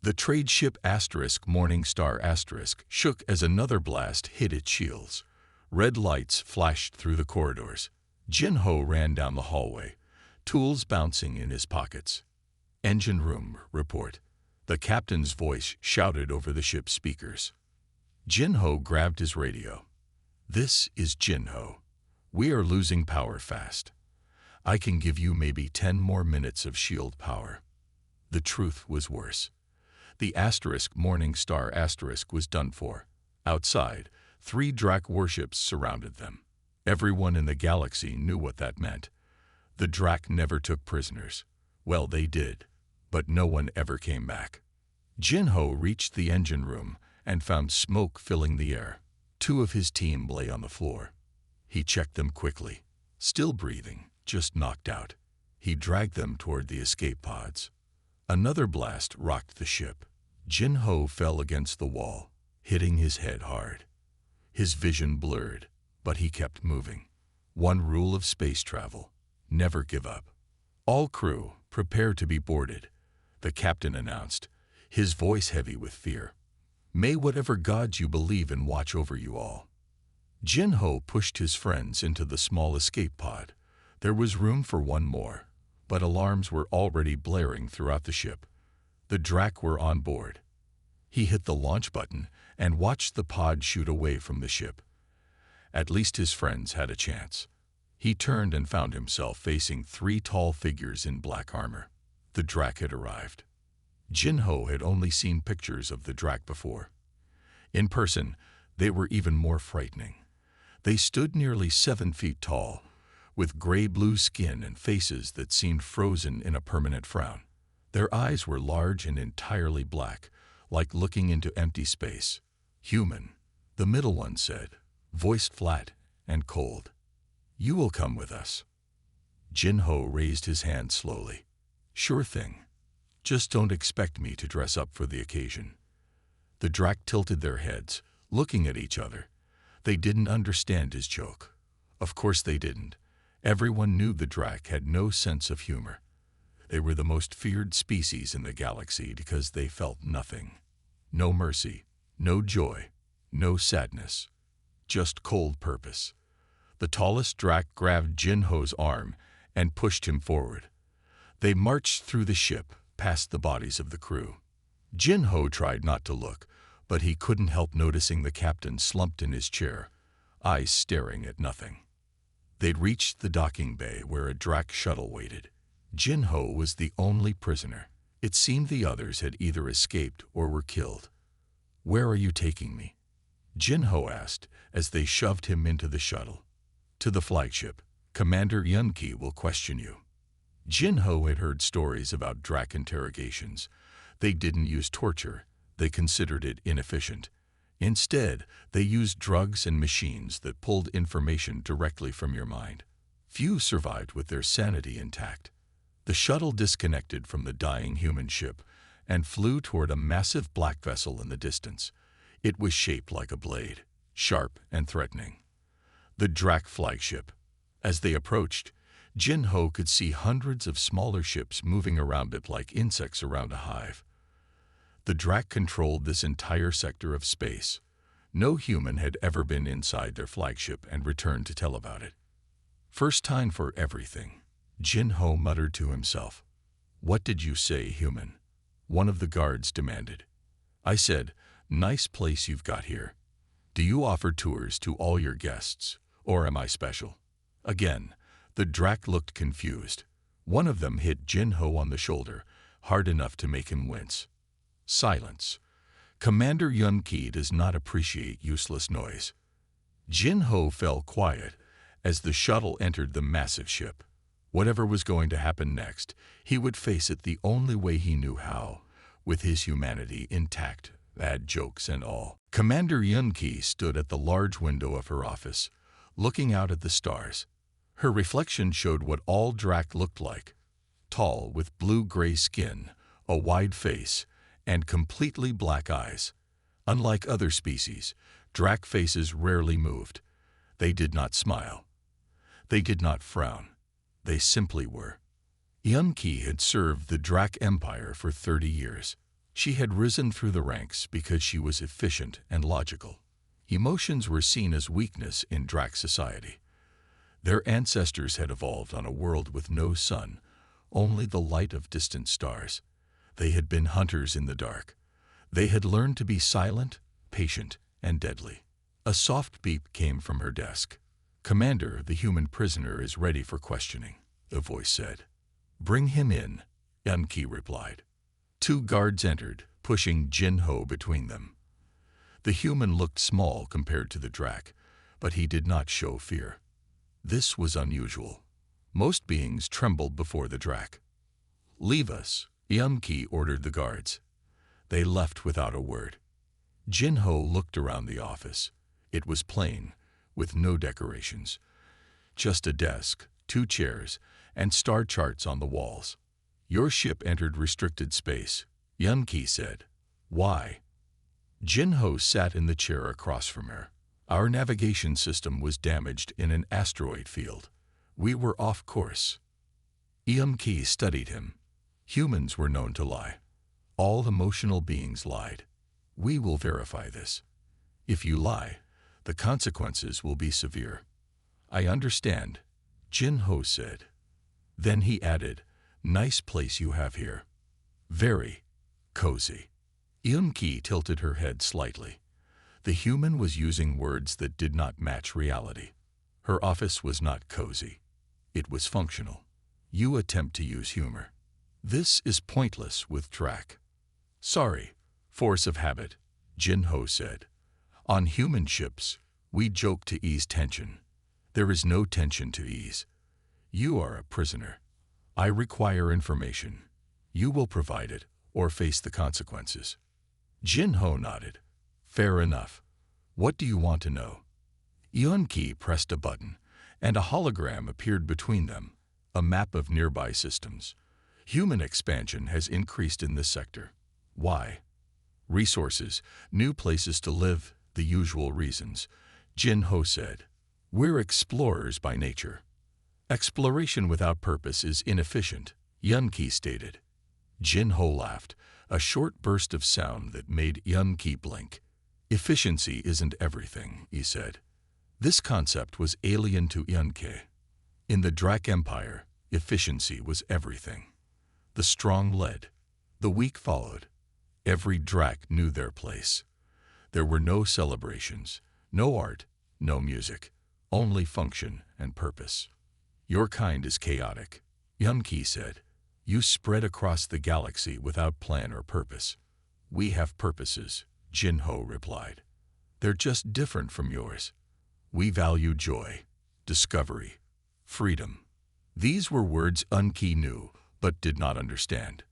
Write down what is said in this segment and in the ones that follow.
The trade ship Morning Star shook as another blast hit its shields. Red lights flashed through the corridors. Jin-Ho ran down the hallway, tools bouncing in his pockets. "Engine room, report," the captain's voice shouted over the ship's speakers. Jin-Ho grabbed his radio. "This is Jin-Ho. We are losing power fast. I can give you maybe 10 more minutes of shield power." The truth was worse. The Morning Star was done for. Outside, 3 Drak warships surrounded them. Everyone in the galaxy knew what that meant. The Drak never took prisoners. Well, they did, but no one ever came back. Jin-Ho reached the engine room and found smoke filling the air. 2 of his team lay on the floor. He checked them quickly. Still breathing, just knocked out. He dragged them toward the escape pods. Another blast rocked the ship. Jin-Ho fell against the wall, hitting his head hard. His vision blurred, but he kept moving. One rule of space travel: never give up. "All crew, prepare to be boarded," the captain announced, his voice heavy with fear. "May whatever gods you believe in watch over you all." Jin-Ho pushed his friends into the small escape pod. There was room for one more, but alarms were already blaring throughout the ship. The Drak were on board. He hit the launch button and watched the pod shoot away from the ship. At least his friends had a chance. He turned and found himself facing 3 tall figures in black armor. The Drak had arrived. Jin-Ho had only seen pictures of the Drak before. In person, they were even more frightening. They stood nearly 7 feet tall, with gray-blue skin and faces that seemed frozen in a permanent frown. Their eyes were large and entirely black, like looking into empty space. "Human," the middle one said, voice flat and cold. "You will come with us." Jin-Ho raised his hand slowly. "Sure thing. Just don't expect me to dress up for the occasion." The Drak tilted their heads, looking at each other. They didn't understand his joke. Of course they didn't. Everyone knew the Drak had no sense of humor. They were the most feared species in the galaxy because they felt nothing. No mercy, no joy, no sadness. Just cold purpose. The tallest Drak grabbed Jin-Ho's arm and pushed him forward. They marched through the ship, past the bodies of the crew. Jin-Ho tried not to look, but he couldn't help noticing the captain slumped in his chair, eyes staring at nothing. They'd reached the docking bay where a Drak shuttle waited. Jin-Ho was the only prisoner. It seemed the others had either escaped or were killed. "Where are you taking me?" Jin-Ho asked as they shoved him into the shuttle. "To the flagship. Commander Yun-Ki will question you." Jin-Ho had heard stories about Drak interrogations. They didn't use torture. They considered it inefficient. Instead, they used drugs and machines that pulled information directly from your mind. Few survived with their sanity intact. The shuttle disconnected from the dying human ship and flew toward a massive black vessel in the distance. It was shaped like a blade, sharp and threatening. The Drak flagship. As they approached, Jin-Ho could see hundreds of smaller ships moving around it like insects around a hive. The Drak controlled this entire sector of space. No human had ever been inside their flagship and returned to tell about it. "First time for everything," Jin-Ho muttered to himself. "What did you say, human?" one of the guards demanded. "I said, nice place you've got here. Do you offer tours to all your guests, or am I special?" Again, the Drak looked confused. One of them hit Jin-Ho on the shoulder, hard enough to make him wince. Silence. Commander Yun-Ki does not appreciate useless noise. Jin-Ho fell quiet as the shuttle entered the massive ship. Whatever was going to happen next, he would face it the only way he knew how, with his humanity intact, bad jokes and all. Commander Yun-Ki stood at the large window of her office, looking out at the stars. Her reflection showed what all Drak looked like: tall, with blue-gray skin, a wide face, and completely black eyes. Unlike other species, Drak faces rarely moved. They did not smile. They did not frown. They simply were. Yun-Ki had served the Drak Empire for 30 years. She had risen through the ranks because she was efficient and logical. Emotions were seen as weakness in Drac society. Their ancestors had evolved on a world with no sun, only the light of distant stars. They had been hunters in the dark. They had learned to be silent, patient, and deadly. A soft beep came from her desk. "Commander, the human prisoner is ready for questioning," the voice said. "Bring him in," Yunki replied. 2 guards entered, pushing Jin-Ho between them. The human looked small compared to the Drac, but he did not show fear. This was unusual. Most beings trembled before the Drac. "Leave us," Yunki ordered the guards. They left without a word. Jin-Ho looked around the office. It was plain, with no decorations. Just a desk, 2 chairs, and star charts on the walls. "Your ship entered restricted space," Yunki said. "Why?" Jin-Ho sat in the chair across from her. "Our navigation system was damaged in an asteroid field. We were off course." Yunki studied him. Humans were known to lie. All emotional beings lied. "We will verify this. If you lie, the consequences will be severe." "I understand," Jin-Ho said. Then he added, "Nice place you have here." "Very cozy." Yunki tilted her head slightly. The human was using words that did not match reality. Her office was not cozy. It was functional. "You attempt to use humor. This is pointless with Drac." "Sorry, force of habit," Jin-Ho said. "On human ships, we joke to ease tension. There is no tension to ease. You are a prisoner. I require information. You will provide it or face the consequences." Jin-Ho nodded. "Fair enough. What do you want to know?" Yunki pressed a button, and a hologram appeared between them, a map of nearby systems. "Human expansion has increased in this sector. Why?" "Resources, new places to live, the usual reasons," Jin-Ho said. "We're explorers by nature." "Exploration without purpose is inefficient," Yunki stated. Jin-Ho laughed, a short burst of sound that made Yunki blink. "Efficiency isn't everything," he said. This concept was alien to Yunki. In the Drac Empire, efficiency was everything. The strong led. The weak followed. Every Drac knew their place. There were no celebrations, no art, no music, only function and purpose. "Your kind is chaotic," Yunki said. "You spread across the galaxy without plan or purpose." "We have purposes," Jin-Ho replied. "They're just different from yours. We value joy, discovery, freedom." These were words Yunki knew, but did not understand.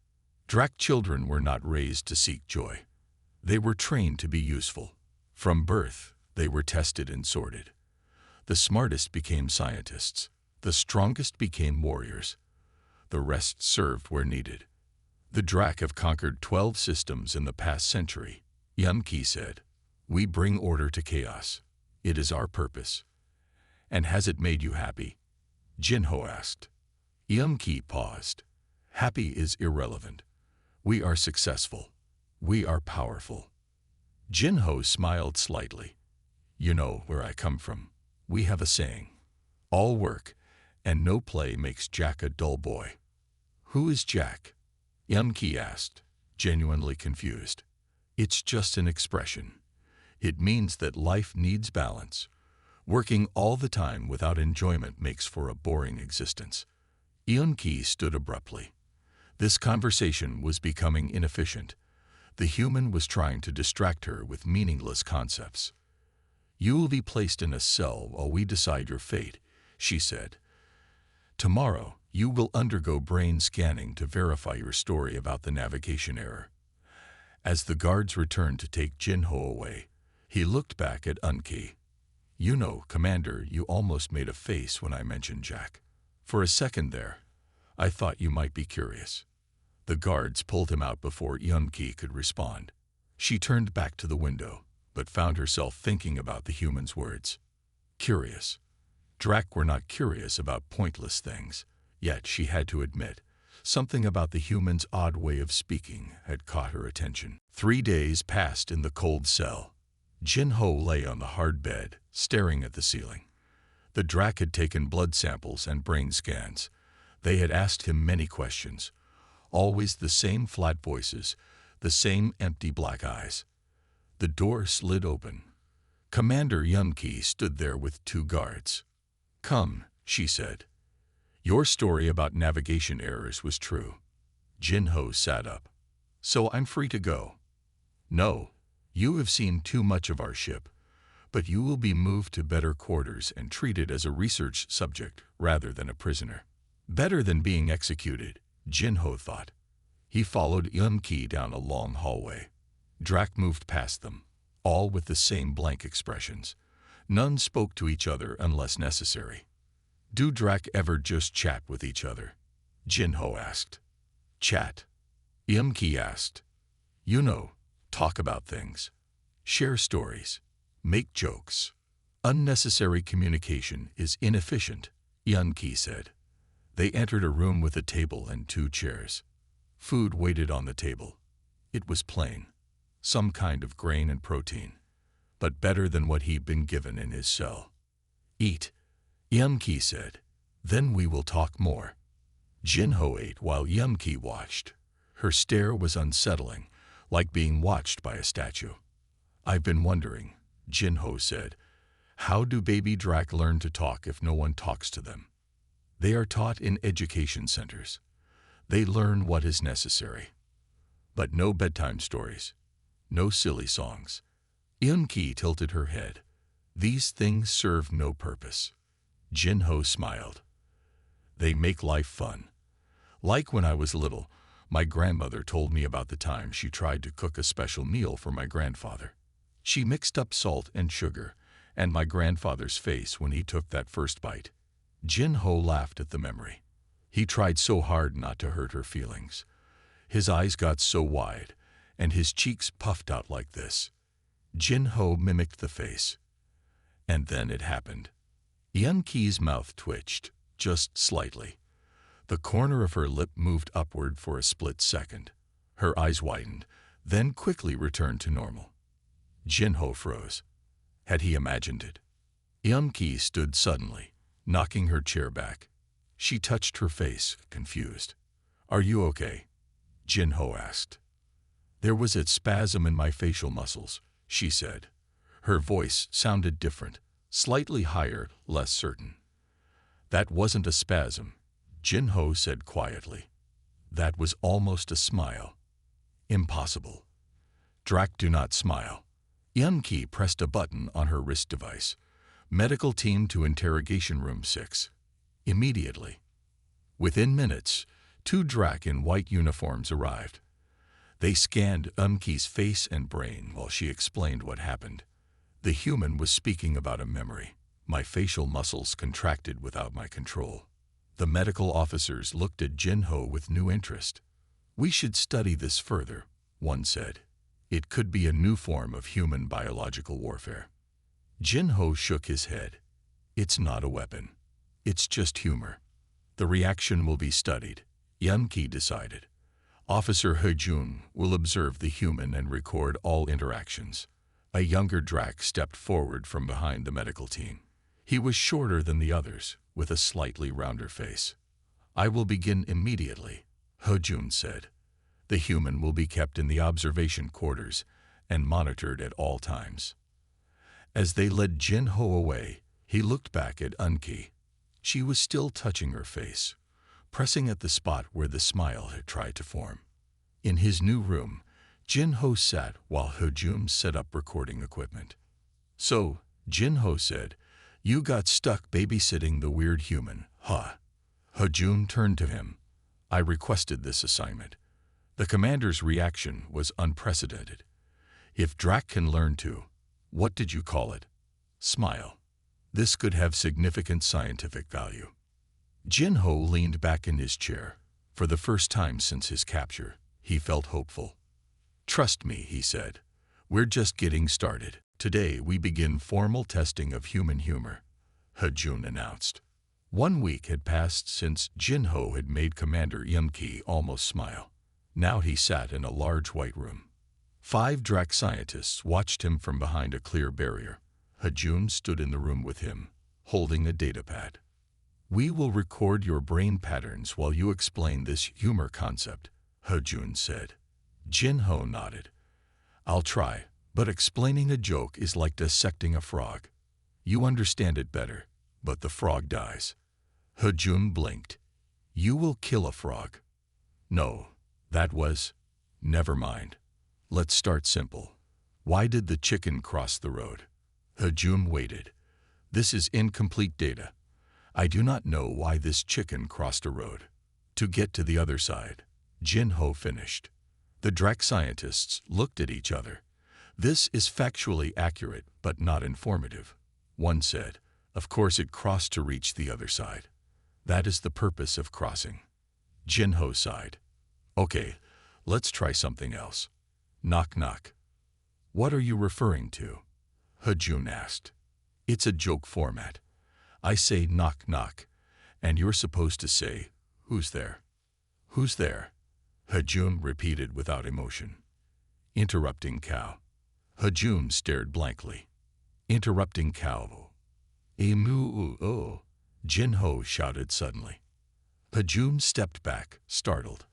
Drac children were not raised to seek joy. They were trained to be useful. From birth, they were tested and sorted. The smartest became scientists. The strongest became warriors. The rest served where needed. "The Drac have conquered 12 systems in the past century," Yunki said. "We bring order to chaos. It is our purpose." "And has it made you happy?" Jin-Ho asked. Yunki paused. "Happy is irrelevant. We are successful. We are powerful." Jin-Ho smiled slightly. "You know where I come from. We have a saying. All work and no play makes Jack a dull boy." "Who is Jack?" Yunki asked, genuinely confused. "It's just an expression. It means that life needs balance. Working all the time without enjoyment makes for a boring existence." Yunki stood abruptly. This conversation was becoming inefficient. The human was trying to distract her with meaningless concepts. "You will be placed in a cell while we decide your fate," she said. "Tomorrow, you will undergo brain scanning to verify your story about the navigation error." As the guards returned to take Jin-Ho away, he looked back at Yunki. "You know, Commander, you almost made a face when I mentioned Jack. For a second there, I thought you might be curious." The guards pulled him out before Yunki could respond. She turned back to the window, but found herself thinking about the human's words. Curious. Drac were not curious about pointless things, yet she had to admit, Something about the human's odd way of speaking had caught her attention. 3 days passed in the cold cell. Jin-Ho lay on the hard bed, staring at the ceiling. The Drac had taken blood samples and brain scans. They had asked him many questions. Always the same flat voices, the same empty black eyes. The door slid open. Commander Yun-Ki stood there with 2 guards. "Come," she said. "Your story about navigation errors was true." Jin-Ho sat up. "So I'm free to go?" "No. You have seen too much of our ship, but you will be moved to better quarters and treated as a research subject rather than a prisoner." Better than being executed, Jin-Ho thought. He followed Yun-Ki down a long hallway. Drac moved past them, all with the same blank expressions. None spoke to each other unless necessary. "Do Drac ever just chat with each other?" Jin-Ho asked. "Chat?" Yun-Ki asked. "You know, talk about things. Share stories. Make jokes. Unnecessary communication is inefficient," Yun-Ki said. They entered a room with a table and 2 chairs. Food waited on the table. It was plain, some kind of grain and protein, but better than what he'd been given in his cell. "Eat," Yun-Ki said. "Then we will talk more." Jin-Ho ate while Yun-Ki watched. Her stare was unsettling, like being watched by a statue. "I've been wondering," Jin-Ho said, "how do baby Drac learn to talk if no one talks to them?" "They are taught in education centers. They learn what is necessary. But no bedtime stories. No silly songs." Yun-Ki tilted her head. "These things serve no purpose." Jin-Ho smiled. "They make life fun. Like when I was little, my grandmother told me about the time she tried to cook a special meal for my grandfather. She mixed up salt and sugar, and my grandfather's face when he took that first bite." Jin-Ho laughed at the memory. He tried so hard not to hurt her feelings. His eyes got so wide, and his cheeks puffed out like this. Jin-Ho mimicked the face. And then it happened. Yun-Ki's mouth twitched, just slightly. The corner of her lip moved upward for a split second. Her eyes widened, then quickly returned to normal. Jin-Ho froze. Had he imagined it? Yun-Ki stood suddenly, knocking her chair back. She touched her face, confused. "Are you okay?" Jin-Ho asked. "There was a spasm in my facial muscles," she said. Her voice sounded different, slightly higher, less certain. "That wasn't a spasm," Jin-Ho said quietly. "That was almost a smile." "Impossible. Drac do not smile." Yun-Ki pressed a button on her wrist device. "Medical team to interrogation room 6. Immediately." Within minutes, 2 Drac in white uniforms arrived. They scanned Yun-Ki's face and brain while she explained what happened. The human was speaking about a memory. "My facial muscles contracted without my control." The medical officers looked at Jin-Ho with new interest. "We should study this further," one said. "It could be a new form of human biological warfare." Jin-Ho shook his head. "It's not a weapon. It's just humor. The reaction will be studied," Yun-Ki decided. "Officer He-jun will observe the human and record all interactions." A younger Drac stepped forward from behind the medical team. He was shorter than the others, with a slightly rounder face. "I will begin immediately," He-jun said. "The human will be kept in the observation quarters and monitored at all times." As they led Jin-Ho away, he looked back at Yun-Ki. She was still touching her face, pressing at the spot where the smile had tried to form. In his new room, Jin-Ho sat while He-jun set up recording equipment. "So," Jin-Ho said, "you got stuck babysitting the weird human, huh?" He-jun turned to him. "I requested this assignment." The commander's reaction was unprecedented. "If Drac can learn to, what did you call it? Smile. This could have significant scientific value." Jin-Ho leaned back in his chair. For the first time since his capture, he felt hopeful. "Trust me," he said. "We're just getting started. Today we begin formal testing of human humor," He-jun announced. 1 week had passed since Jinho had made Commander Yumki almost smile. Now he sat in a large white room. 5 Drac scientists watched him from behind a clear barrier. Hajun stood in the room with him, holding a datapad. "We will record your brain patterns while you explain this humor concept," Hajun said. Jinho nodded. "I'll try, but explaining a joke is like dissecting a frog. You understand it better, but the frog dies." Hajun blinked. "You will kill a frog." "No, that was... Never mind. Let's start simple. Why did the chicken cross the road?" Hajun waited. "This is incomplete data. I do not know why this chicken crossed a road. To get to the other side." Jinho finished. The Drac scientists looked at each other. "This is factually accurate, but not informative." One said, "Of course it crossed to reach the other side. That is the purpose of crossing." Jinho sighed. "Okay, let's try something else. Knock knock." "What are you referring to?" Hajun asked. "It's a joke format. I say knock knock, and you're supposed to say, 'Who's there?'" "Who's there?" Hajun repeated without emotion. "Interrupting cow." Hajun stared blankly. "Interrupting cow." "Emu-oh," Jinho shouted suddenly. Hajun stepped back, startled.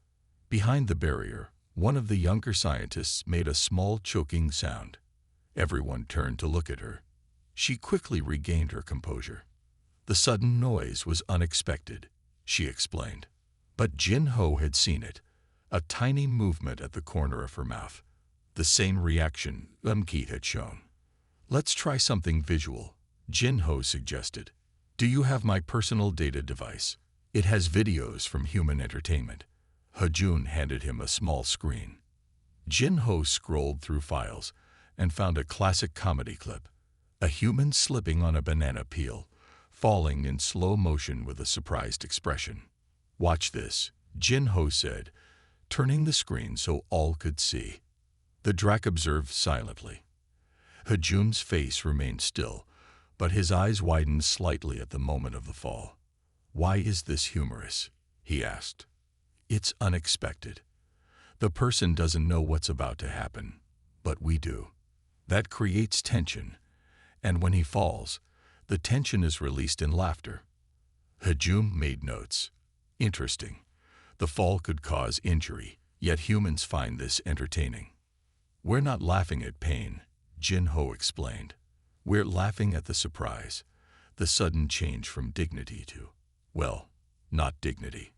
Behind the barrier, one of the younger scientists made a small choking sound. Everyone turned to look at her. She quickly regained her composure. "The sudden noise was unexpected," she explained. But Jinho had seen it, a tiny movement at the corner of her mouth. The same reaction Umki had shown. "Let's try something visual," Jinho suggested. "Do you have my personal data device? It has videos from Human Entertainment." Hajun handed him a small screen. Jinho scrolled through files and found a classic comedy clip. A human slipping on a banana peel, falling in slow motion with a surprised expression. "Watch this," Jinho said, turning the screen so all could see. The Drac observed silently. Hajun's face remained still, but his eyes widened slightly at the moment of the fall. "Why is this humorous?" he asked. "It's unexpected. The person doesn't know what's about to happen, but we do. That creates tension, and when he falls, the tension is released in laughter." Hajun made notes. "Interesting. The fall could cause injury, yet humans find this entertaining." "We're not laughing at pain," Jinho explained. "We're laughing at the surprise, the sudden change from dignity to, well, not dignity."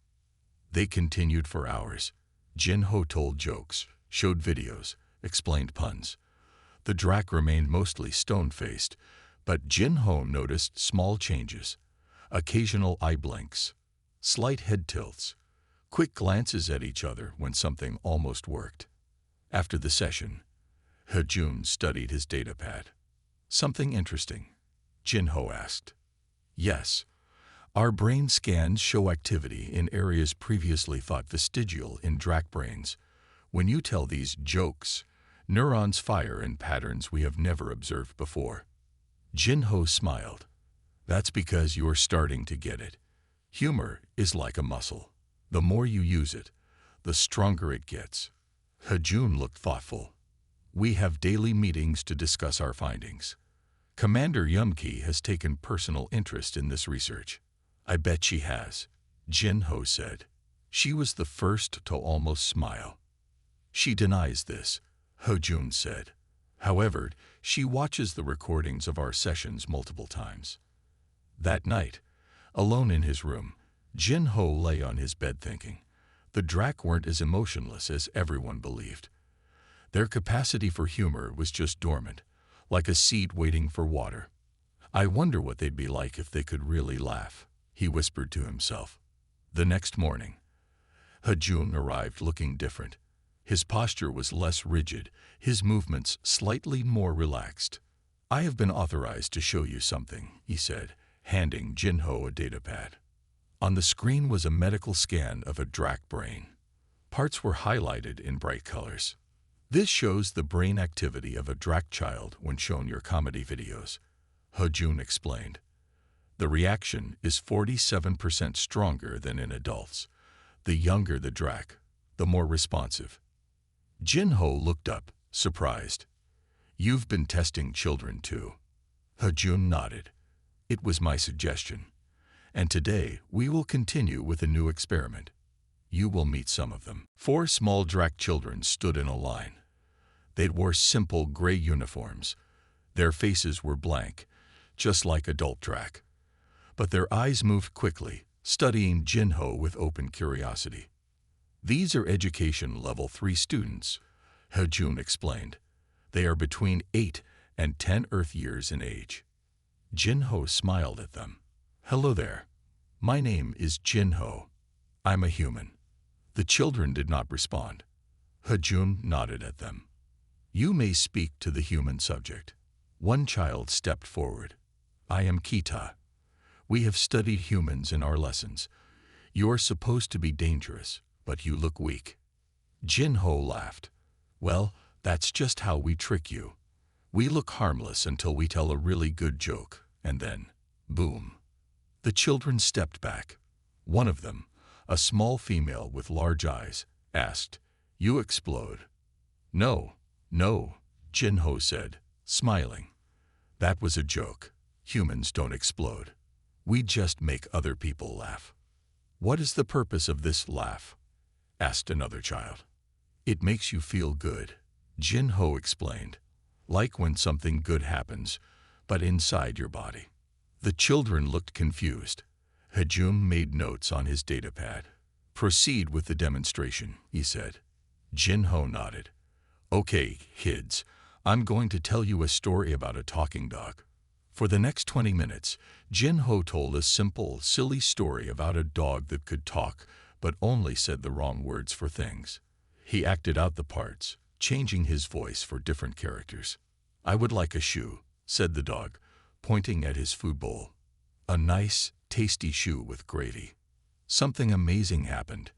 They continued for hours. Jinho told jokes, showed videos, explained puns. The Drac remained mostly stone-faced, but Jinho noticed small changes, occasional eye blinks, slight head tilts, quick glances at each other when something almost worked. After the session, Hajun studied his datapad. "Something interesting?" Jinho asked. "Yes. Our brain scans show activity in areas previously thought vestigial in Drac brains. When you tell these jokes, neurons fire in patterns we have never observed before." Jinho smiled. "That's because you're starting to get it. Humor is like a muscle. The more you use it, the stronger it gets." Hajun looked thoughtful. "We have daily meetings to discuss our findings. Commander Yumki has taken personal interest in this research." "I bet she has," Jinho said. She was the first to almost smile. "She denies this," Hajun said. "However, she watches the recordings of our sessions multiple times." That night, alone in his room, Jinho lay on his bed thinking. The Drac weren't as emotionless as everyone believed. Their capacity for humor was just dormant, like a seed waiting for water. "I wonder what they'd be like if they could really laugh," he whispered to himself. The next morning, Hajun arrived looking different. His posture was less rigid, his movements slightly more relaxed. "I have been authorized to show you something," he said, handing Jinho a datapad. On the screen was a medical scan of a Drac brain. Parts were highlighted in bright colors. "This shows the brain activity of a Drac child when shown your comedy videos," Hajun explained. The reaction is 47% stronger than in adults. The younger the drac, the more responsive. Jinho looked up, surprised. You've been testing children too? Hejun nodded. It was my suggestion. And today we will continue with a new experiment. You will meet some of them. 4 small drac children stood in a line. They wore simple gray uniforms. Their faces were blank, just like adult drac. But their eyes moved quickly, studying Jinho with open curiosity. These are education level 3 students, Hejun explained. They are between 8 and 10 Earth years in age. Jinho smiled at them. Hello there. My name is Jinho. I'm a human. The children did not respond. Hejun nodded at them. You may speak to the human subject. One child stepped forward. I am Kita. We have studied humans in our lessons. You are supposed to be dangerous, but you look weak. Jinho laughed. Well, that's just how we trick you. We look harmless until we tell a really good joke, and then, boom. The children stepped back. One of them, a small female with large eyes, asked, You explode. No, Jinho said, smiling. That was a joke. Humans don't explode. We just make other people laugh. What is the purpose of this laugh? Asked another child. It makes you feel good, Jinho explained. Like when something good happens, but inside your body. The children looked confused. Hejun made notes on his datapad. Proceed with the demonstration, he said. Jinho nodded. Okay, kids, I'm going to tell you a story about a talking dog. For the next 20 minutes, Jinho told a simple, silly story about a dog that could talk, but only said the wrong words for things. He acted out the parts, changing his voice for different characters. I would like a shoe, said the dog, pointing at his food bowl. A nice, tasty shoe with gravy. Something amazing happened.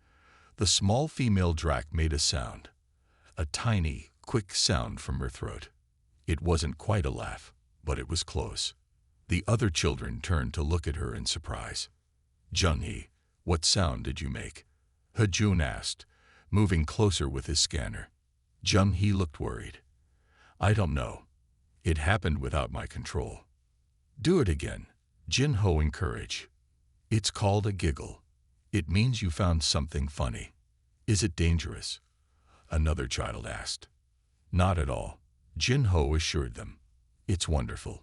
The small female drac made a sound. A tiny, quick sound from her throat. It wasn't quite a laugh, but it was close. The other children turned to look at her in surprise. Junhee, what sound did you make? Hejun asked, moving closer with his scanner. Junhee looked worried. I don't know. It happened without my control. Do it again, Jinho encouraged. It's called a giggle. It means you found something funny. Is it dangerous? Another child asked. Not at all, Jinho assured them. It's wonderful.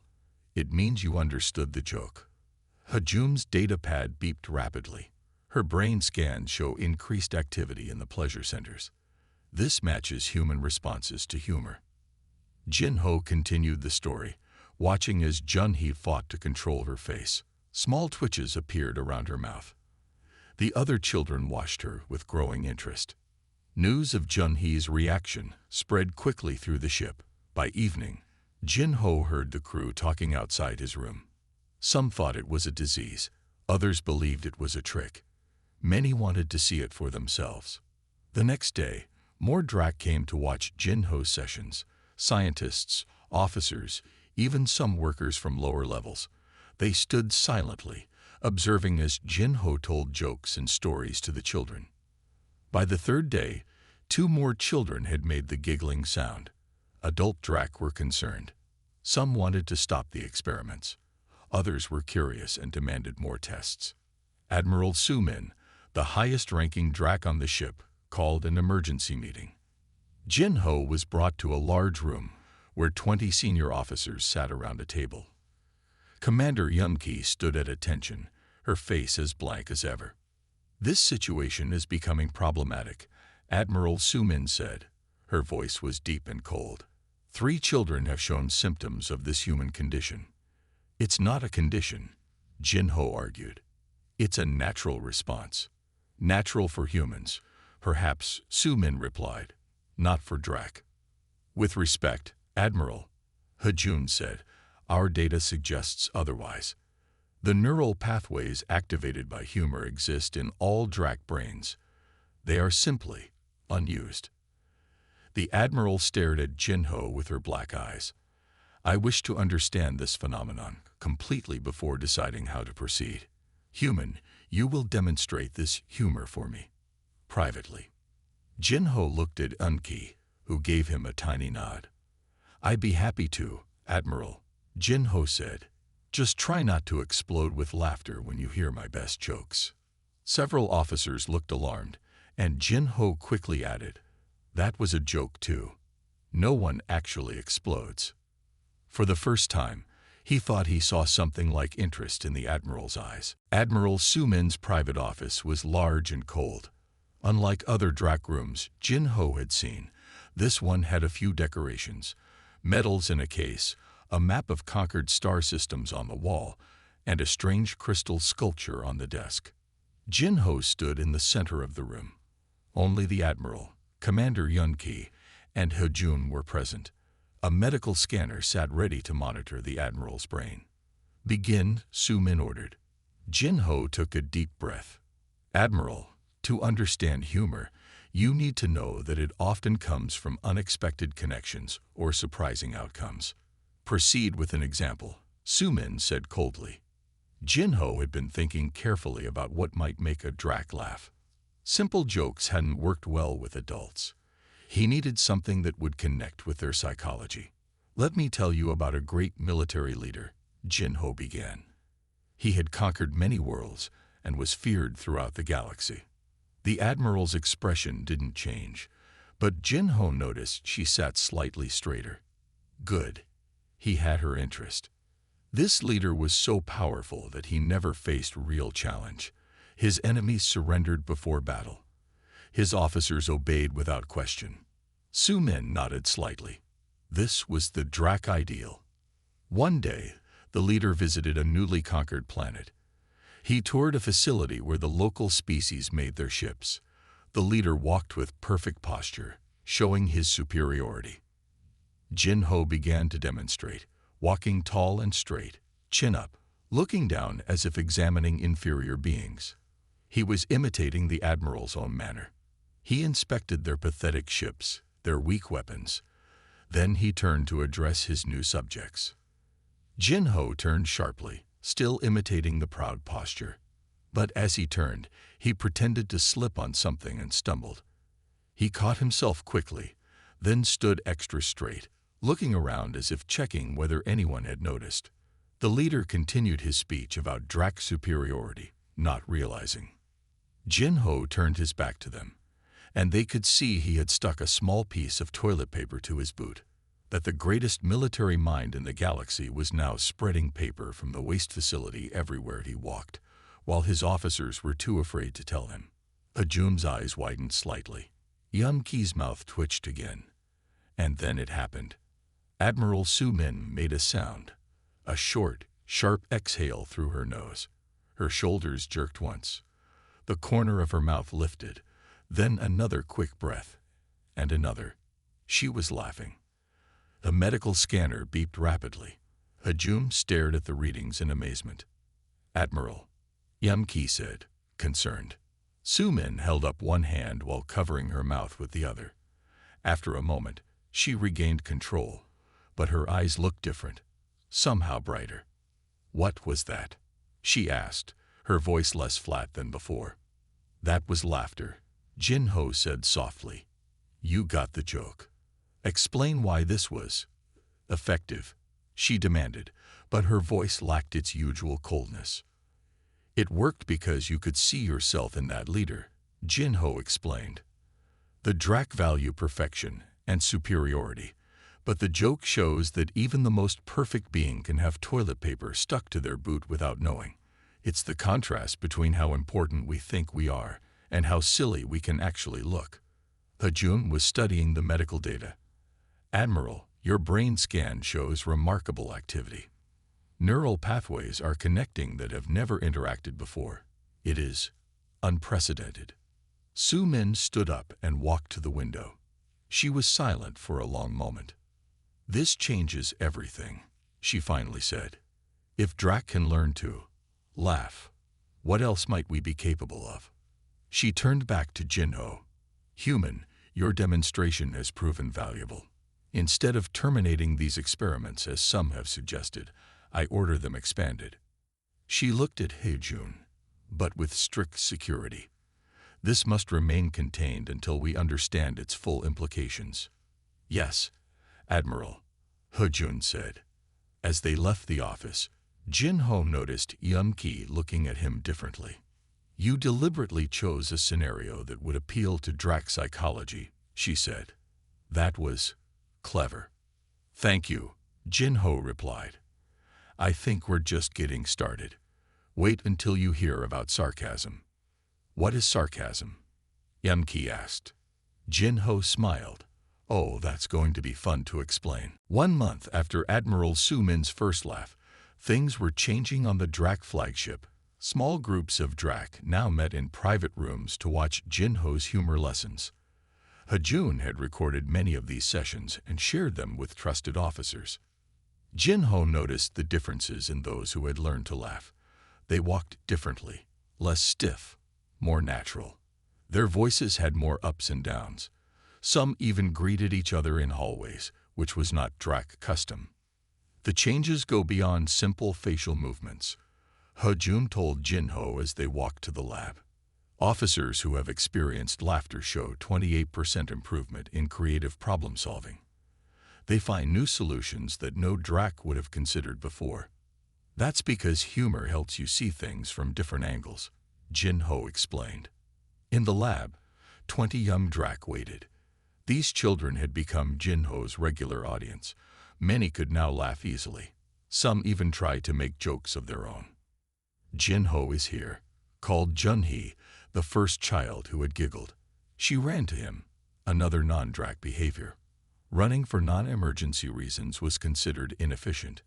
It means you understood the joke. Hejun's datapad beeped rapidly. Her brain scans show increased activity in the pleasure centers. This matches human responses to humor. Jinho continued the story, watching as Junhee fought to control her face. Small twitches appeared around her mouth. The other children watched her with growing interest. News of Junhee's reaction spread quickly through the ship. By evening, Jinho heard the crew talking outside his room. Some thought it was a disease. Others believed it was a trick. Many wanted to see it for themselves. The next day, more drac came to watch Jinho's sessions. Scientists, officers, even some workers from lower levels. They stood silently, observing as Jinho told jokes and stories to the children. By the third day, 2 more children had made the giggling sound. Adult drac were concerned. Some wanted to stop the experiments. Others were curious and demanded more tests. Admiral Sumin, the highest-ranking drac on the ship, called an emergency meeting. Jinho was brought to a large room where 20 senior officers sat around a table. Commander Yumki stood at attention, her face as blank as ever. This situation is becoming problematic, Admiral Sumin said. Her voice was deep and cold. 3 children have shown symptoms of this human condition. It's not a condition, Jinho argued. It's a natural response. Natural for humans, perhaps, Sumin replied. Not for drac. With respect, Admiral, Hejun said, our data suggests otherwise. The neural pathways activated by humor exist in all drac brains. They are simply unused. The Admiral stared at Jinho with her black eyes. I wish to understand this phenomenon completely before deciding how to proceed. Human, you will demonstrate this humor for me, privately. Jinho looked at Unki, who gave him a tiny nod. I'd be happy to, Admiral, Jinho said. Just try not to explode with laughter when you hear my best jokes. Several officers looked alarmed, and Jinho quickly added, that was a joke too. No one actually explodes. For the first time, he thought he saw something like interest in the Admiral's eyes. Admiral Sumin's private office was large and cold. Unlike other drac rooms Jinho had seen, this one had a few decorations, medals in a case, a map of conquered star systems on the wall, and a strange crystal sculpture on the desk. Jinho stood in the center of the room. Only the Admiral, Commander Yunki, and Hejun were present. A medical scanner sat ready to monitor the Admiral's brain. Begin, Sumin ordered. Jinho took a deep breath. Admiral, to understand humor, you need to know that it often comes from unexpected connections or surprising outcomes. Proceed with an example, Sumin said coldly. Jinho had been thinking carefully about what might make a drac laugh. Simple jokes hadn't worked well with adults. He needed something that would connect with their psychology. Let me tell you about a great military leader, Jinho began. He had conquered many worlds and was feared throughout the galaxy. The Admiral's expression didn't change, but Jinho noticed she sat slightly straighter. Good. He had her interest. This leader was so powerful that he never faced real challenge. His enemies surrendered before battle. His officers obeyed without question. Sumin nodded slightly. This was the drac ideal. One day, the leader visited a newly conquered planet. He toured a facility where the local species made their ships. The leader walked with perfect posture, showing his superiority. Jinho began to demonstrate, walking tall and straight, chin up, looking down as if examining inferior beings. He was imitating the Admiral's own manner. He inspected their pathetic ships, their weak weapons. Then he turned to address his new subjects. Jinho turned sharply, still imitating the proud posture. But as he turned, he pretended to slip on something and stumbled. He caught himself quickly, then stood extra straight, looking around as if checking whether anyone had noticed. The leader continued his speech about drac superiority, not realizing. Jinho turned his back to them, and they could see he had stuck a small piece of toilet paper to his boot. That the greatest military mind in the galaxy was now spreading paper from the waste facility everywhere he walked, while his officers were too afraid to tell him. Ajum's eyes widened slightly. Yunki's mouth twitched again. And then it happened. Admiral Sumin made a sound, a short, sharp exhale through her nose. Her shoulders jerked once. The corner of her mouth lifted, then another quick breath, and another. She was laughing. The medical scanner beeped rapidly. Hajum stared at the readings in amazement. Admiral, Yunki said, concerned. Sumin held up one hand while covering her mouth with the other. After a moment, she regained control, but her eyes looked different, somehow brighter. What was that? She asked, her voice less flat than before. That was laughter, Jinho said softly. You got the joke. Explain why this was effective, she demanded, but her voice lacked its usual coldness. It worked because you could see yourself in that leader, Jinho explained. The drac value perfection and superiority, but the joke shows that even the most perfect being can have toilet paper stuck to their boot without knowing. It's the contrast between how important we think we are and how silly we can actually look. Hajun was studying the medical data. Admiral, your brain scan shows remarkable activity. Neural pathways are connecting that have never interacted before. It is unprecedented. Sumin stood up and walked to the window. She was silent for a long moment. This changes everything, she finally said. If drac can learn to laugh, what else might we be capable of? She turned back to Jinho. Human, your demonstration has proven valuable. Instead of terminating these experiments, as some have suggested, I order them expanded. She looked at Hejun, but with strict security. This must remain contained until we understand its full implications. Yes, Admiral, Hejun said. As they left the office, Jin-ho noticed Yun-ki looking at him differently. You deliberately chose a scenario that would appeal to Drac psychology, she said. That was clever. Thank you, Jin-ho replied. I think we're just getting started. Wait until you hear about sarcasm. What is sarcasm? Yun-ki asked. Jin-ho smiled. Oh, that's going to be fun to explain. 1 month after Admiral Su-min's first laugh, things were changing on the Drac flagship. Small groups of Drac now met in private rooms to watch Jin-ho's humor lessons. Hejun had recorded many of these sessions and shared them with trusted officers. Jin-ho noticed the differences in those who had learned to laugh. They walked differently, less stiff, more natural. Their voices had more ups and downs. Some even greeted each other in hallways, which was not Drac custom. The changes go beyond simple facial movements, Hejun told Jin-ho as they walked to the lab. Officers who have experienced laughter show 28% improvement in creative problem-solving. They find new solutions that no Drac would have considered before. That's because humor helps you see things from different angles, Jin-ho explained. In the lab, 20 young Drac waited. These children had become Jin-ho's regular audience. Many could now laugh easily. Some even tried to make jokes of their own. Jin-ho is here, called Jun-hee, the first child who had giggled. She ran to him, another non-Drac behavior. Running for non-emergency reasons was considered inefficient.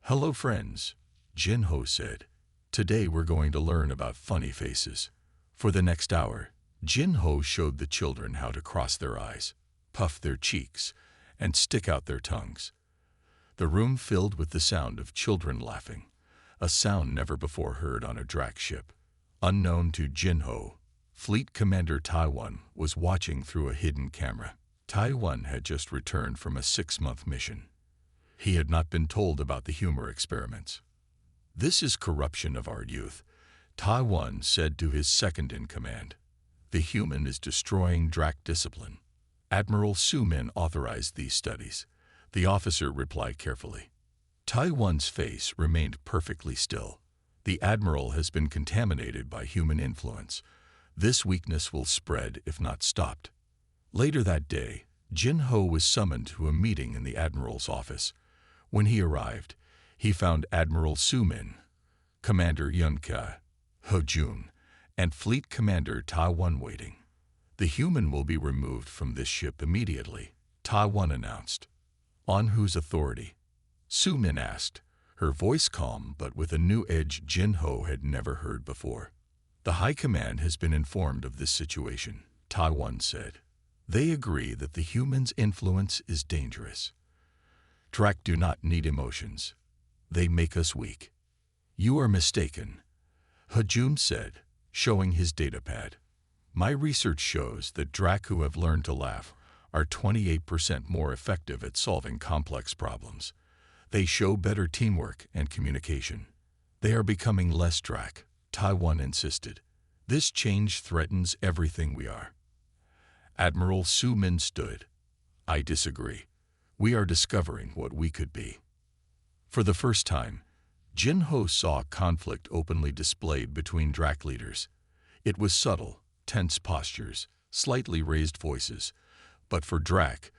Hello friends, Jin-ho said. Today we're going to learn about funny faces. For the next hour, Jin-ho showed the children how to cross their eyes, puff their cheeks, and stick out their tongues. The room filled with the sound of children laughing, a sound never before heard on a Drac ship. Unknown to Jin-ho, Fleet Commander Taiwan was watching through a hidden camera. Taiwan had just returned from a 6-month mission. He had not been told about the humor experiments. This is corruption of our youth, Taiwan said to his second-in-command. The human is destroying Drac discipline. Admiral Su-min authorized these studies. The officer replied carefully. Taiwan's face remained perfectly still. The Admiral has been contaminated by human influence. This weakness will spread if not stopped. Later that day, Jin-ho was summoned to a meeting in the Admiral's office. When he arrived, he found Admiral Su-min, Commander Yun-ki, Hejun, and Fleet Commander Taiwan waiting. The human will be removed from this ship immediately, Taiwan announced. On whose authority? Su-min asked, her voice calm but with a new edge Jin-ho had never heard before. The High Command has been informed of this situation, Taiwan said. They agree that the human's influence is dangerous. Drac do not need emotions. They make us weak. You are mistaken, Hejun said, showing his datapad. My research shows that Drac who have learned to laugh are 28% more effective at solving complex problems. They show better teamwork and communication. They are becoming less Drac, Taiwan insisted. This change threatens everything we are. Admiral Su-min stood. I disagree. We are discovering what we could be. For the first time, Jin-ho saw conflict openly displayed between Drac leaders. It was subtle, tense postures, slightly raised voices, but for Drac,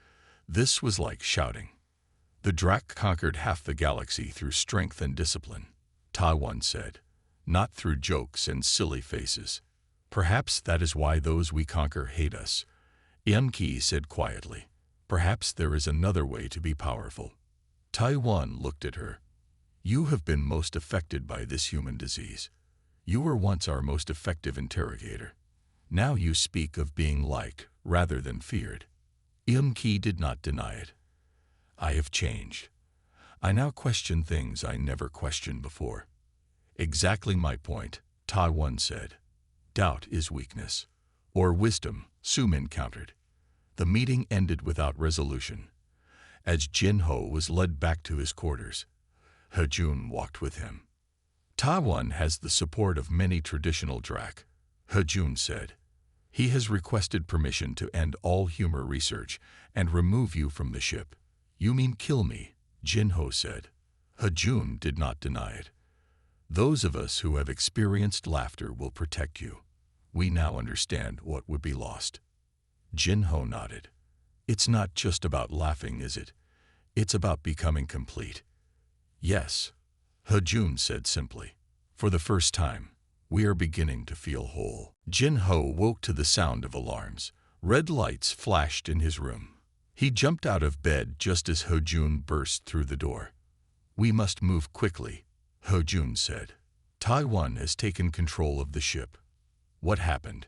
this was like shouting. The Drac conquered half the galaxy through strength and discipline, Taiwan said, not through jokes and silly faces. Perhaps that is why those we conquer hate us, Yun-ki said quietly. Perhaps there is another way to be powerful. Taiwan looked at her. You have been most affected by this human disease. You were once our most effective interrogator. Now you speak of being liked rather than feared. Yun-ki did not deny it. I have changed. I now question things I never questioned before. Exactly my point, Taiwan said. Doubt is weakness. Or wisdom, Su-min countered. The meeting ended without resolution. As Jin-ho was led back to his quarters, Hejun walked with him. Taiwan has the support of many traditional Drak, Hejun said. He has requested permission to end all humor research and remove you from the ship. You mean kill me, Jin-ho said. Hejun did not deny it. Those of us who have experienced laughter will protect you. We now understand what would be lost. Jin-ho nodded. It's not just about laughing, is it? It's about becoming complete. Yes, Hejun said simply. For the first time, we are beginning to feel whole. Jin-ho woke to the sound of alarms. Red lights flashed in his room. He jumped out of bed just as Hejun burst through the door. We must move quickly, Hejun said. Taiwan has taken control of the ship. What happened?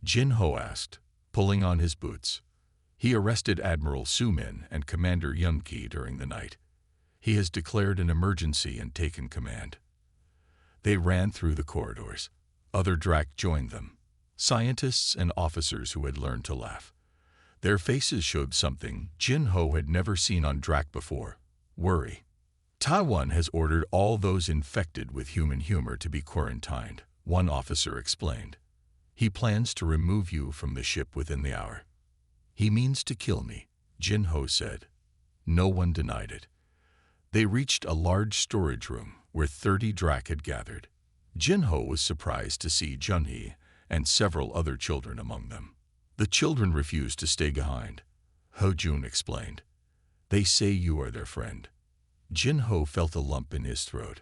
Jin-ho asked, pulling on his boots. He arrested Admiral Su-min and Commander Yun-ki during the night. He has declared an emergency and taken command. They ran through the corridors. Other Drak joined them, scientists and officers who had learned to laugh. Their faces showed something Jin-ho had never seen on Drak before: worry. Taiwan has ordered all those infected with human humor to be quarantined, one officer explained. He plans to remove you from the ship within the hour. He means to kill me, Jin-ho said. No one denied it. They reached a large storage room where 30 Drak had gathered. Jin-ho was surprised to see Jun-hee and several other children among them. The children refused to stay behind, Hejun explained. They say you are their friend. Jin-ho felt a lump in his throat.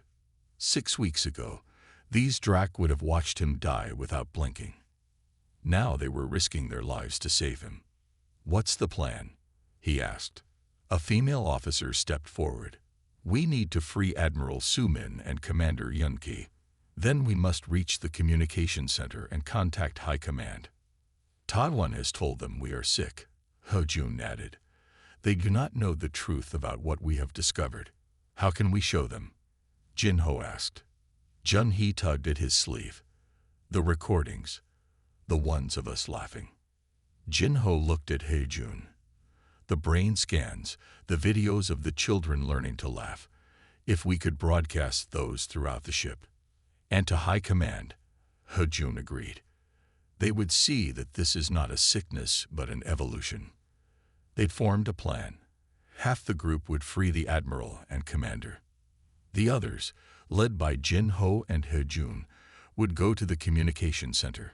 6 weeks ago, these Drak would have watched him die without blinking. Now they were risking their lives to save him. What's the plan? He asked. A female officer stepped forward. We need to free Admiral Su-min and Commander Yun-ki. Then we must reach the communication center and contact High Command. Taiwan has told them we are sick, Hejun added. They do not know the truth about what we have discovered. How can we show them? Jin-ho asked. Jun-hee tugged at his sleeve. The recordings. The ones of us laughing. Jin-ho looked at Hejun. The brain scans, the videos of the children learning to laugh. If we could broadcast those throughout the ship. And to High Command, Hejun agreed. They would see that this is not a sickness but an evolution. They'd formed a plan. Half the group would free the Admiral and Commander. The others, led by Jin-ho and Hejun, would go to the communication center.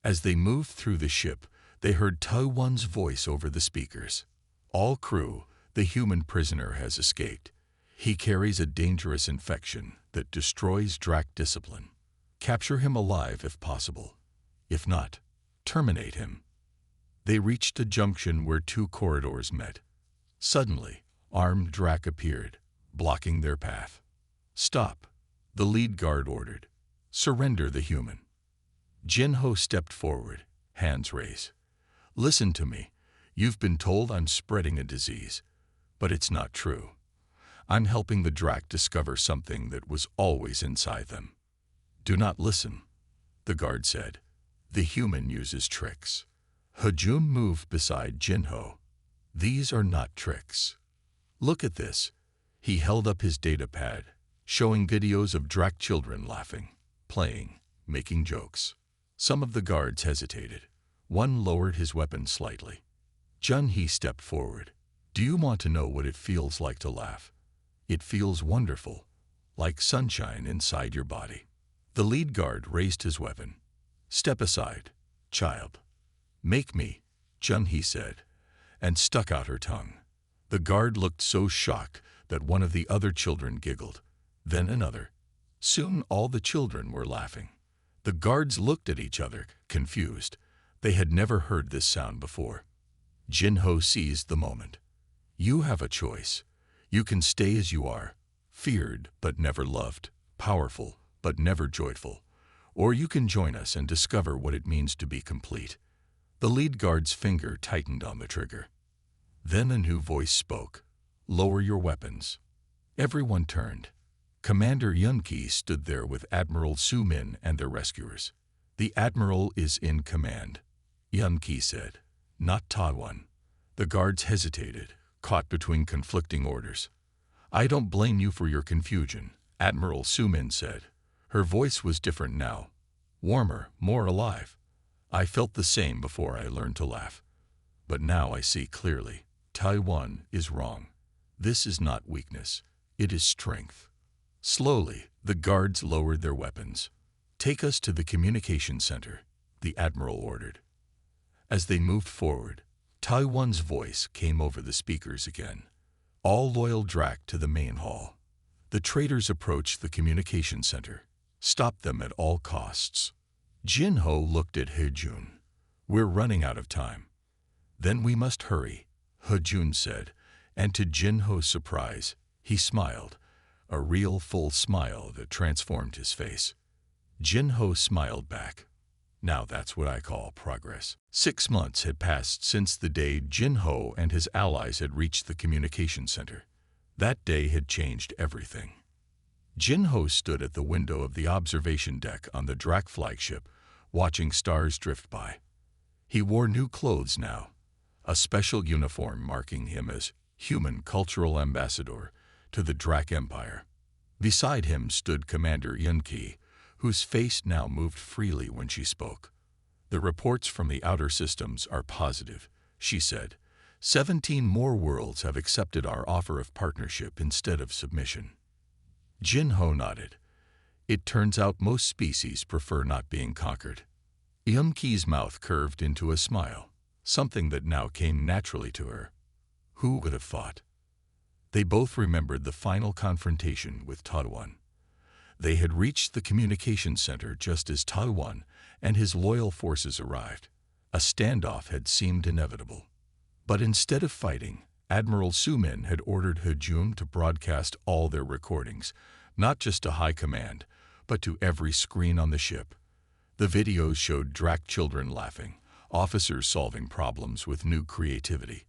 As they moved through the ship, they heard Taiwan's voice over the speakers. All crew, the human prisoner has escaped. He carries a dangerous infection that destroys Drak discipline. Capture him alive if possible. If not, terminate him. They reached a junction where 2 corridors met. Suddenly, armed Drak appeared, blocking their path. Stop, the lead guard ordered. Surrender the human. Jin-ho stepped forward, hands raised. Listen to me. You've been told I'm spreading a disease, but it's not true. I'm helping the Drak discover something that was always inside them. Do not listen, the guard said. The human uses tricks. Hejun moved beside Jin-ho. These are not tricks. Look at this. He held up his data pad, showing videos of Drak children laughing, playing, making jokes. Some of the guards hesitated. One lowered his weapon slightly. Jun-hee stepped forward. Do you want to know what it feels like to laugh? It feels wonderful, like sunshine inside your body. The lead guard raised his weapon. Step aside, child. Make me, Jun-hee said, and stuck out her tongue. The guard looked so shocked that one of the other children giggled, then another. Soon all the children were laughing. The guards looked at each other, confused. They had never heard this sound before. Jin-ho seized the moment. You have a choice. You can stay as you are, feared but never loved, powerful but never joyful. Or you can join us and discover what it means to be complete. The lead guard's finger tightened on the trigger. Then a new voice spoke. Lower your weapons. Everyone turned. Commander Yun-ki stood there with Admiral Su-min and their rescuers. The Admiral is in command, Yun-ki said. Not Taiwan. The guards hesitated, caught between conflicting orders. "I don't blame you for your confusion," Admiral Sumin said. Her voice was different now, warmer, more alive. "I felt the same before I learned to laugh. But now I see clearly. Taiwan is wrong. This is not weakness. It is strength." Slowly, the guards lowered their weapons. "Take us to the communication center," the Admiral ordered. As they moved forward, Taiwan's voice came over the speakers again. "All loyal Drac to the main hall." The traitors approached the communication center. "Stop them at all costs." Jin-Ho looked at He-Jun. "We're running out of time." "Then we must hurry," He-Jun said, and to Jin-Ho's surprise, he smiled, a real full smile that transformed his face. Jin-Ho smiled back. "Now that's what I call progress." 6 months had passed since the day Jin-Ho and his allies had reached the communication center. That day had changed everything. Jin-Ho stood at the window of the observation deck on the Drac flagship, watching stars drift by. He wore new clothes now, a special uniform marking him as Human Cultural Ambassador to the Drac Empire. Beside him stood Commander Yunki, whose face now moved freely when she spoke. "The reports from the outer systems are positive," she said. 17 more worlds have accepted our offer of partnership instead of submission." Jin-Ho nodded. "It turns out most species prefer not being conquered." Yunki's mouth curved into a smile, something that now came naturally to her. Who would have thought? They both remembered the final confrontation with Taiwan. They had reached the communication center just as Taiwan and his loyal forces arrived. A standoff had seemed inevitable. But instead of fighting, Admiral Sumin had ordered He-Jun to broadcast all their recordings, not just to high command, but to every screen on the ship. The videos showed Drac children laughing, officers solving problems with new creativity,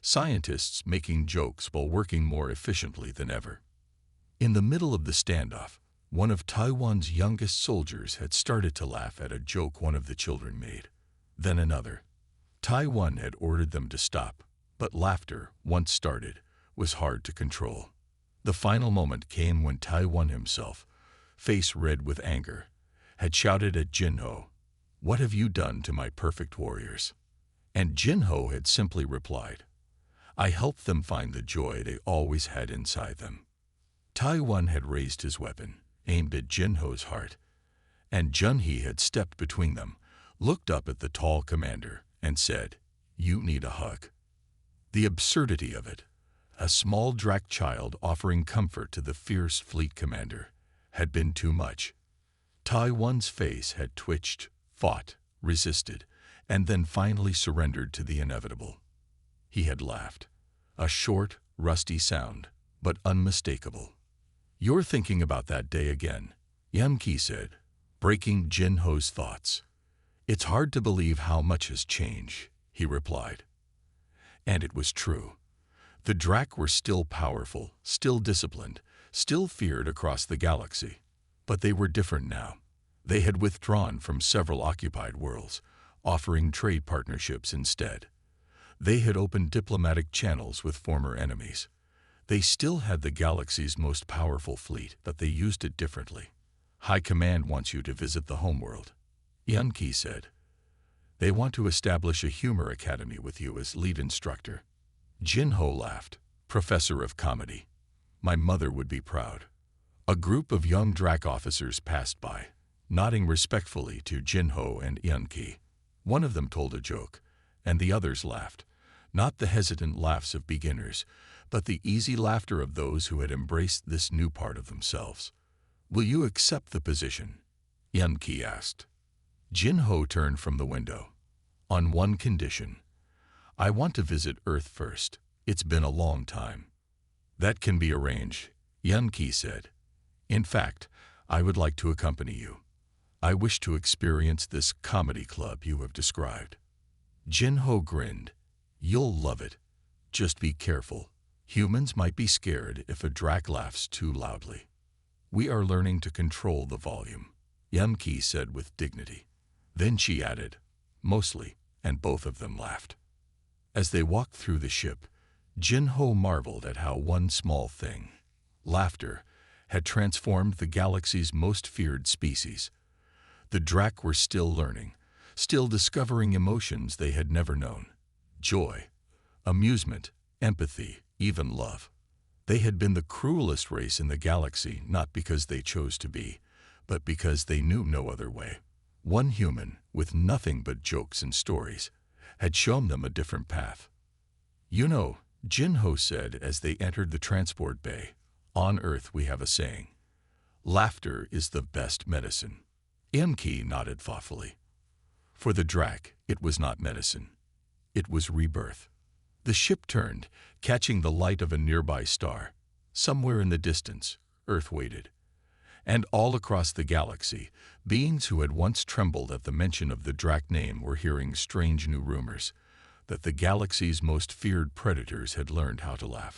scientists making jokes while working more efficiently than ever. In the middle of the standoff, one of Taiwan's youngest soldiers had started to laugh at a joke one of the children made. Then another. Taiwan had ordered them to stop, but laughter, once started, was hard to control. The final moment came when Taiwan himself, face red with anger, had shouted at Jin-Ho, "What have you done to my perfect warriors?" And Jin-Ho had simply replied, "I helped them find the joy they always had inside them." Taiwan had raised his weapon, aimed at Jin-Ho's heart, and Jun-He had stepped between them, looked up at the tall commander, and said, "You need a hug." The absurdity of it, a small Drac child offering comfort to the fierce fleet commander, had been too much. Taiwan's face had twitched, fought, resisted, and then finally surrendered to the inevitable. He had laughed, a short, rusty sound, but unmistakable. "You're thinking about that day again," Yunki said, breaking Jin-Ho's thoughts. "It's hard to believe how much has changed," he replied. And it was true. The Drac were still powerful, still disciplined, still feared across the galaxy. But they were different now. They had withdrawn from several occupied worlds, offering trade partnerships instead. They had opened diplomatic channels with former enemies. They still had the galaxy's most powerful fleet, but they used it differently. "High Command wants you to visit the homeworld," Yunki said. "They want to establish a humor academy with you as lead instructor." Jin-Ho laughed. "Professor of comedy. My mother would be proud." A group of young Drac officers passed by, nodding respectfully to Jin-Ho and Yunki. One of them told a joke, and the others laughed, not the hesitant laughs of beginners, but the easy laughter of those who had embraced this new part of themselves. "Will you accept the position?" Yunki asked. Jin-Ho turned from the window. "On one condition. I want to visit Earth first. It's been a long time." "That can be arranged," Yunki said. "In fact, I would like to accompany you. I wish to experience this comedy club you have described." Jin-Ho grinned. "You'll love it. Just be careful. Humans might be scared if a Drac laughs too loudly." "We are learning to control the volume," Yunki said with dignity. Then she added, "Mostly," and both of them laughed. As they walked through the ship, Jinho marveled at how one small thing, laughter, had transformed the galaxy's most feared species. The Drak were still learning, still discovering emotions they had never known. Joy, amusement, empathy, even love. They had been the cruelest race in the galaxy, not because they chose to be, but because they knew no other way. One human, with nothing but jokes and stories, had shown them a different path. "You know," Jinho said as they entered the transport bay, "on Earth we have a saying. Laughter is the best medicine." Imki nodded thoughtfully. For the Drak, it was not medicine. It was rebirth. The ship turned, catching the light of a nearby star. Somewhere in the distance, Earth waited. And all across the galaxy, beings who had once trembled at the mention of the Drak name were hearing strange new rumors, that the galaxy's most feared predators had learned how to laugh.